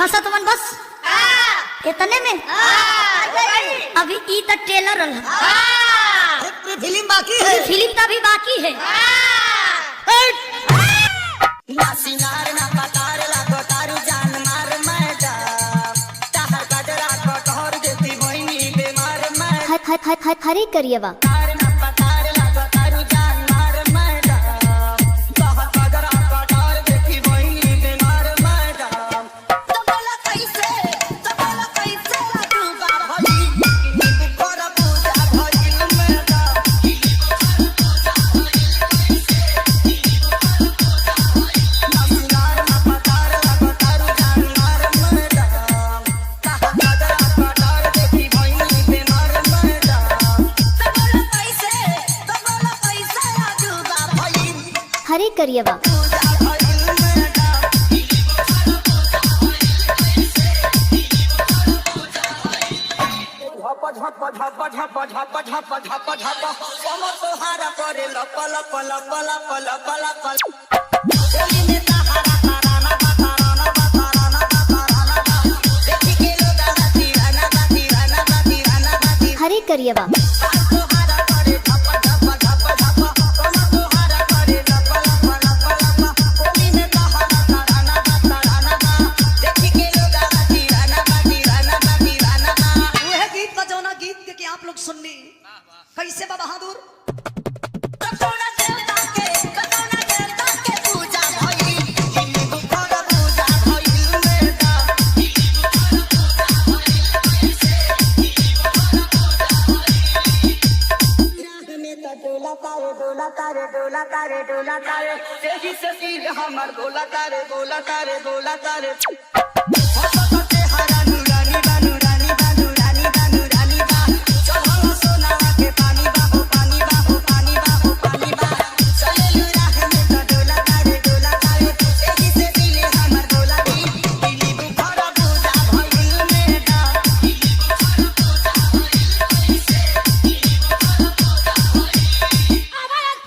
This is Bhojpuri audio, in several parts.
हंसा तुमन बस इतने में अभी ई त टेलर फिल्म बाकी है, फिल्म तो अभी बाकी है। ना सिंगार ना पतार लागो तारू जान मार मैडम, ताहर कजरा कटहर देती मोइनी बेमार मैडम। हरे करिएवा ना पतार लागो तारू जान मार मैडम, ताहर कजरा कटहर देती मोइनी बेमार मैडम। तो बोला कैसे डूबा भई कर पूजा भइल मैडम। ना सिंगार ना पतार लागो तारू जान मार मैडम, ताहर कजरा कटहर देती मोइनी बेमार मैडम। तो बोला कैसे डूबा भई हरे करिएवा पूजा भइल मैडम। झप झप झप झप झप झप झप झप झप कमर तोहारा करे लप लप लप लप लप लप चली में तहारा ताराना ताराना ताराना ताराना देखी के लो दादा दीवाना दीवाना दीवाना हरे करिएवा तोहारा करे झप झप झप झप कमर तोहारा करे लप लप लप लप चली में तहारा ताराना ताराना देखी के लो दादा दीवाना दीवाना दीवाना। वह गीत का जौना गीत के आप लोग सुननी कैसे बा बहादुर। कतौना देवता के पूजा भइल, हिंदू बुखार पूजा भइल मैडम। राह में त डोला तारे तेजी से सिर हमर डोला तारे हंसते हरा नूरानी बा नूरानी बा नूरानी बा नूरानी बा चढ़ल सोनावा के पानी बा हो पानी बा हो पानी बा हो पानी बा चले राह में त डोला तारे तेजी से दिल हमर डोला दिली बुखार पूजा भइल मैडम।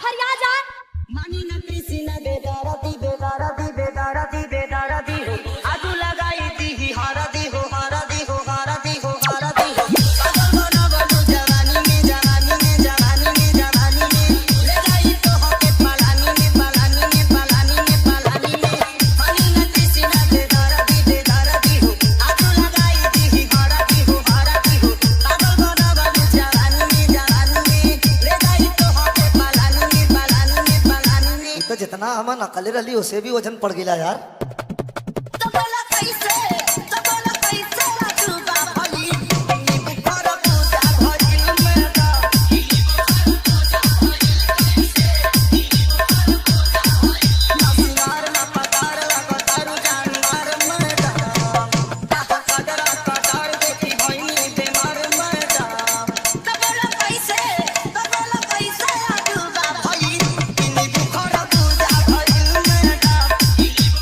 मानी न कृष्ण बेदारती बेदारती बेदारती बेदारती हो आजू लगाई दी हारती हो हारती हो हारती हो हारती हो पागल बनो बनो जवानी में जवानी में जवानी में जवानी में ले जाई तो हो के पलानी में पलानी में पलानी में पलानी में मानी न कृष्ण बेदारती बेदारती हो आजू लगाई दी हारती हो पागल बनो बनो जवानी में जवानी में ले जाई तो हो के पलानी में पलानी में पलानी में। तो जितना हम नकली रही उसे भी वजन पड़ गया यार।